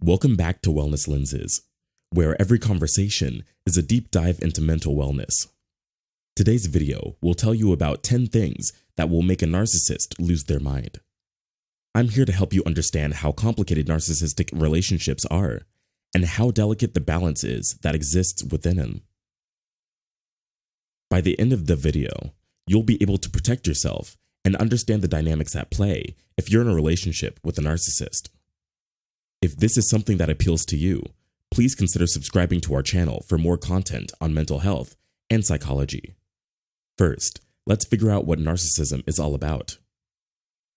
Welcome back to Wellness Lenses, where every conversation is a deep dive into mental wellness. Today's video will tell you about 10 things that will make a narcissist lose their mind. I'm here to help you understand how complicated narcissistic relationships are and how delicate the balance is that exists within them. By the end of the video, you'll be able to protect yourself and understand the dynamics at play if you're in a relationship with a narcissist. If this is something that appeals to you, please consider subscribing to our channel for more content on mental health and psychology. First, let's figure out what narcissism is all about.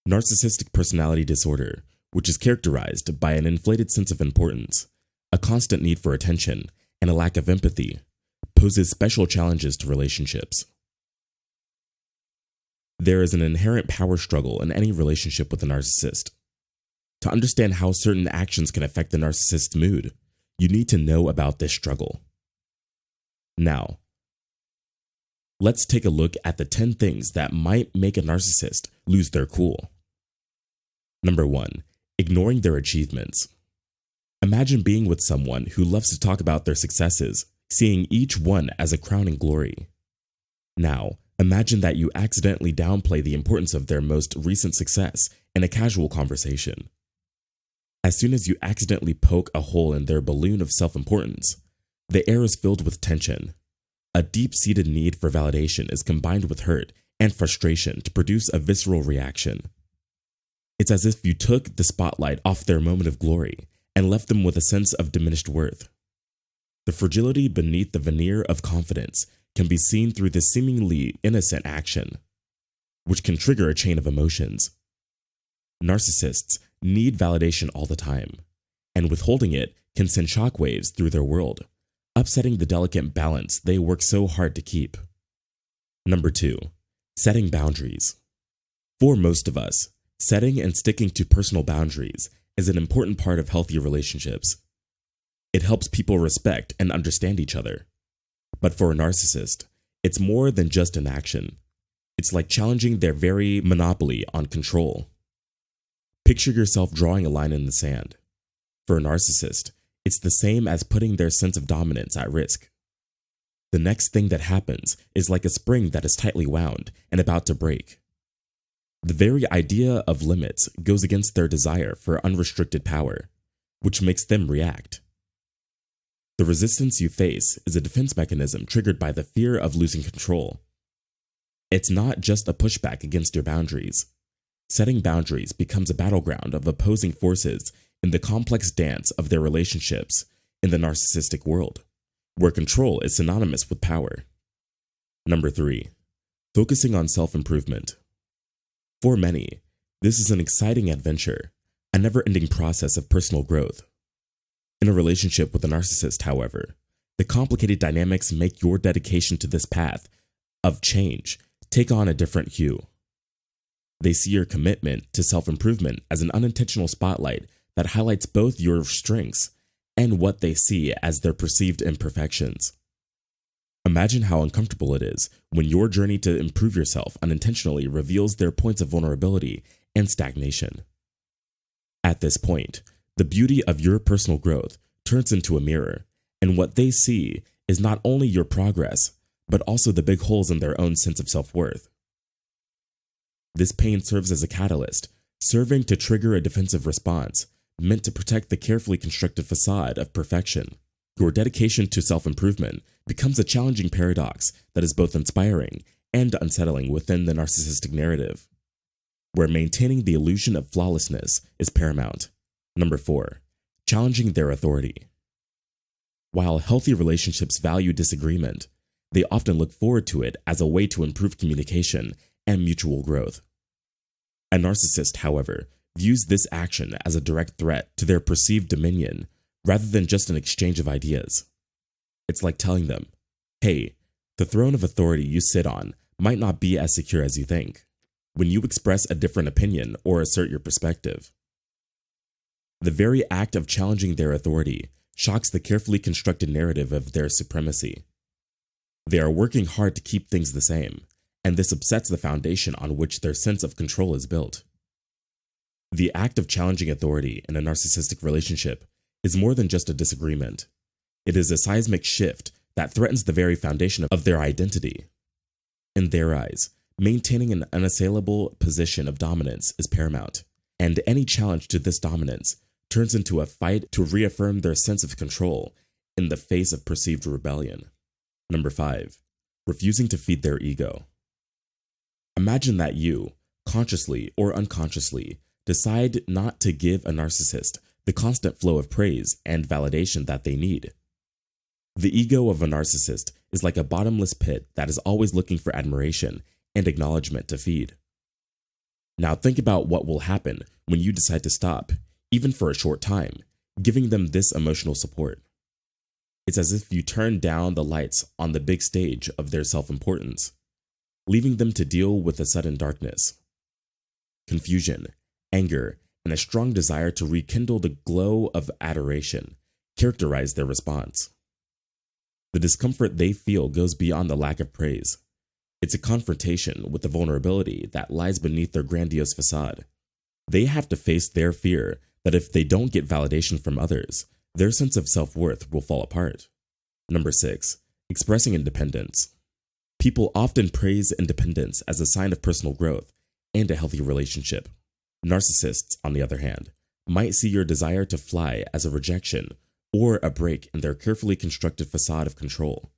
Narcissistic personality disorder, which is characterized by an inflated sense of importance, a constant need for attention, and a lack of empathy, poses special challenges to relationships. There is an inherent power struggle in any relationship with a narcissist. To understand how certain actions can affect the narcissist's mood, you need to know about this struggle. Now, let's take a look at the 10 things that might make a narcissist lose their cool. Number 1, ignoring their achievements. Imagine being with someone who loves to talk about their successes, seeing each one as a crowning glory. Now, imagine that you accidentally downplay the importance of their most recent success in a casual conversation. As soon as you accidentally poke a hole in their balloon of self-importance, the air is filled with tension. A deep-seated need for validation is combined with hurt and frustration to produce a visceral reaction. It's as if you took the spotlight off their moment of glory and left them with a sense of diminished worth. The fragility beneath the veneer of confidence can be seen through this seemingly innocent action, which can trigger a chain of emotions. Narcissists need validation all the time, and withholding it can send shockwaves through their world, upsetting the delicate balance they work so hard to keep. Number 2, setting boundaries. For most of us, setting and sticking to personal boundaries is an important part of healthy relationships. It helps people respect and understand each other. But for a narcissist, it's more than just an action. It's like challenging their very monopoly on control. Picture yourself drawing a line in the sand. For a narcissist, it's the same as putting their sense of dominance at risk. The next thing that happens is like a spring that is tightly wound and about to break. The very idea of limits goes against their desire for unrestricted power, which makes them react. The resistance you face is a defense mechanism triggered by the fear of losing control. It's not just a pushback against your boundaries. Setting boundaries becomes a battleground of opposing forces in the complex dance of their relationships in the narcissistic world, where control is synonymous with power. Number 3, focusing on self-improvement. For many, this is an exciting adventure, a never-ending process of personal growth. In a relationship with a narcissist, however, the complicated dynamics make your dedication to this path of change take on a different hue. They see your commitment to self-improvement as an unintentional spotlight that highlights both your strengths and what they see as their perceived imperfections. Imagine how uncomfortable it is when your journey to improve yourself unintentionally reveals their points of vulnerability and stagnation. At this point, the beauty of your personal growth turns into a mirror, and what they see is not only your progress, but also the big holes in their own sense of self-worth. This pain serves as a catalyst, serving to trigger a defensive response meant to protect the carefully constructed facade of perfection. Your dedication to self-improvement becomes a challenging paradox that is both inspiring and unsettling within the narcissistic narrative, where maintaining the illusion of flawlessness is paramount. Number 4, challenging their authority. While healthy relationships value disagreement, they often look forward to it as a way to improve communication and mutual growth. A narcissist, however, views this action as a direct threat to their perceived dominion rather than just an exchange of ideas. It's like telling them, hey, the throne of authority you sit on might not be as secure as you think when you express a different opinion or assert your perspective. The very act of challenging their authority shocks the carefully constructed narrative of their supremacy. They are working hard to keep things the same, and this upsets the foundation on which their sense of control is built. The act of challenging authority in a narcissistic relationship is more than just a disagreement. It is a seismic shift that threatens the very foundation of their identity. In their eyes, maintaining an unassailable position of dominance is paramount, and any challenge to this dominance turns into a fight to reaffirm their sense of control in the face of perceived rebellion. Number 5. Refusing to feed their ego. Imagine that you, consciously or unconsciously, decide not to give a narcissist the constant flow of praise and validation that they need. The ego of a narcissist is like a bottomless pit that is always looking for admiration and acknowledgement to feed. Now think about what will happen when you decide to stop, even for a short time, giving them this emotional support. It's as if you turn down the lights on the big stage of their self-importance, leaving them to deal with a sudden darkness. Confusion, anger, and a strong desire to rekindle the glow of adoration characterize their response. The discomfort they feel goes beyond the lack of praise. It's a confrontation with the vulnerability that lies beneath their grandiose facade. They have to face their fear that if they don't get validation from others, their sense of self-worth will fall apart. Number 6. Expressing independence. People often praise independence as a sign of personal growth and a healthy relationship. Narcissists, on the other hand, might see your desire to fly as a rejection or a break in their carefully constructed facade of control.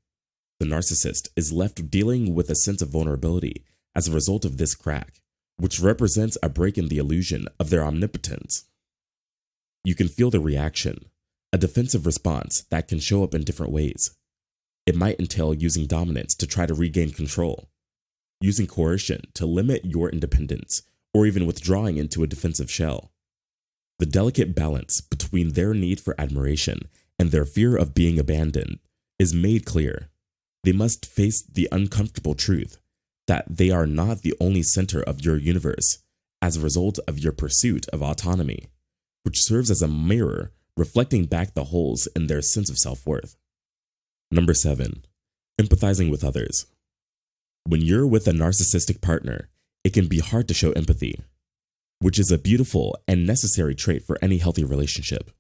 The narcissist is left dealing with a sense of vulnerability as a result of this crack, which represents a break in the illusion of their omnipotence. You can feel the reaction, a defensive response that can show up in different ways. It might entail using dominance to try to regain control, using coercion to limit your independence, or even withdrawing into a defensive shell. The delicate balance between their need for admiration and their fear of being abandoned is made clear. They must face the uncomfortable truth that they are not the only center of your universe as a result of your pursuit of autonomy, which serves as a mirror reflecting back the holes in their sense of self-worth. Number 7. Empathizing with others. When you're with a narcissistic partner, it can be hard to show empathy, which is a beautiful and necessary trait for any healthy relationship.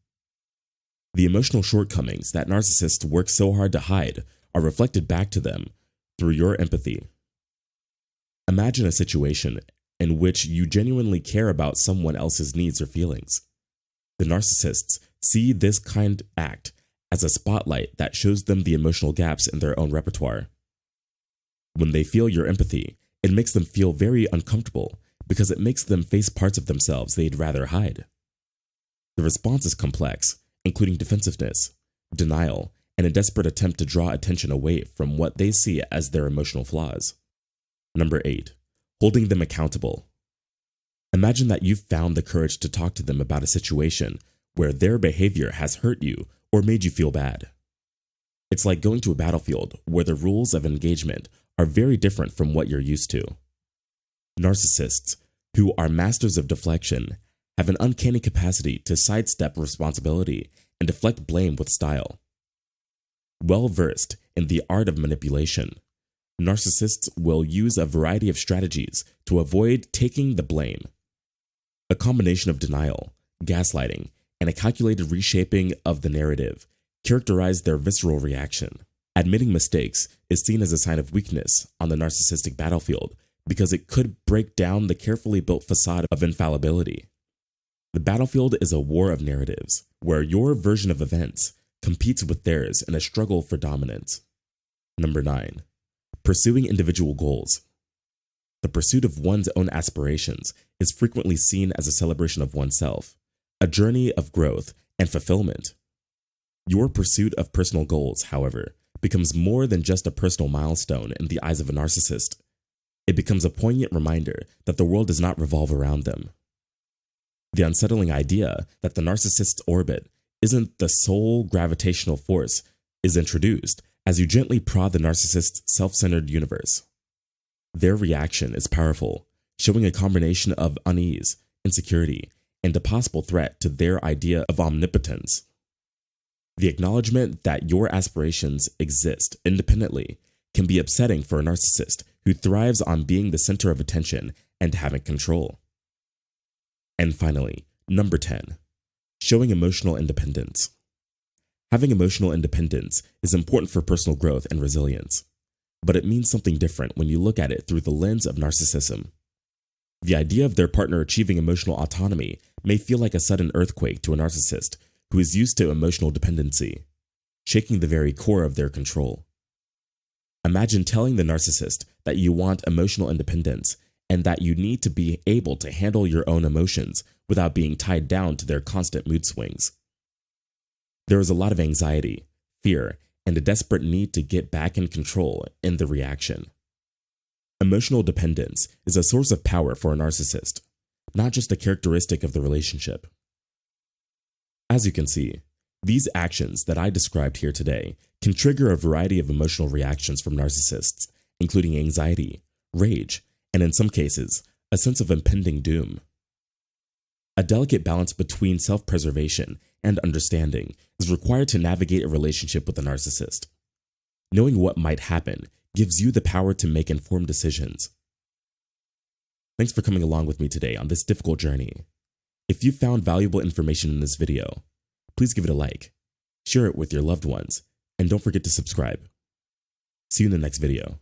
The emotional shortcomings that narcissists work so hard to hide are reflected back to them through your empathy. Imagine a situation in which you genuinely care about someone else's needs or feelings. The narcissists see this kind act as a spotlight that shows them the emotional gaps in their own repertoire. When they feel your empathy, it makes them feel very uncomfortable because it makes them face parts of themselves they'd rather hide. The response is complex, including defensiveness, denial, and a desperate attempt to draw attention away from what they see as their emotional flaws. Number 8. Holding them accountable. Imagine that you've found the courage to talk to them about a situation where their behavior has hurt you or made you feel bad. It's like going to a battlefield where the rules of engagement are very different from what you're used to. Narcissists, who are masters of deflection, have an uncanny capacity to sidestep responsibility and deflect blame with style. Well versed in the art of manipulation, narcissists will use a variety of strategies to avoid taking the blame. A combination of denial, gaslighting, and a calculated reshaping of the narrative characterize their visceral reaction. Admitting mistakes is seen as a sign of weakness on the narcissistic battlefield because it could break down the carefully built facade of infallibility. The battlefield is a war of narratives, where your version of events competes with theirs in a struggle for dominance. Number 9. Pursuing individual goals. The pursuit of one's own aspirations is frequently seen as a celebration of oneself, a journey of growth and fulfillment. Your pursuit of personal goals, however, becomes more than just a personal milestone in the eyes of a narcissist. It becomes a poignant reminder that the world does not revolve around them. The unsettling idea that the narcissist's orbit isn't the sole gravitational force is introduced as you gently prod the narcissist's self-centered universe. Their reaction is powerful, showing a combination of unease, insecurity, and a possible threat to their idea of omnipotence. The acknowledgement that your aspirations exist independently can be upsetting for a narcissist who thrives on being the center of attention and having control. And finally, number 10. Showing emotional independence. Having emotional independence is important for personal growth and resilience, but it means something different when you look at it through the lens of narcissism. The idea of their partner achieving emotional autonomy may feel like a sudden earthquake to a narcissist who is used to emotional dependency, shaking the very core of their control. Imagine telling the narcissist that you want emotional independence and that you need to be able to handle your own emotions without being tied down to their constant mood swings. There is a lot of anxiety, fear, and a desperate need to get back in control in the reaction. Emotional dependence is a source of power for a narcissist, not just a characteristic of the relationship. As you can see, these actions that I described here today can trigger a variety of emotional reactions from narcissists, including anxiety, rage, and in some cases, a sense of impending doom. A delicate balance between self-preservation and understanding is required to navigate a relationship with a narcissist. Knowing what might happen gives you the power to make informed decisions. Thanks for coming along with me today on this difficult journey. If you found valuable information in this video, please give it a like, share it with your loved ones, and don't forget to subscribe. See you in the next video.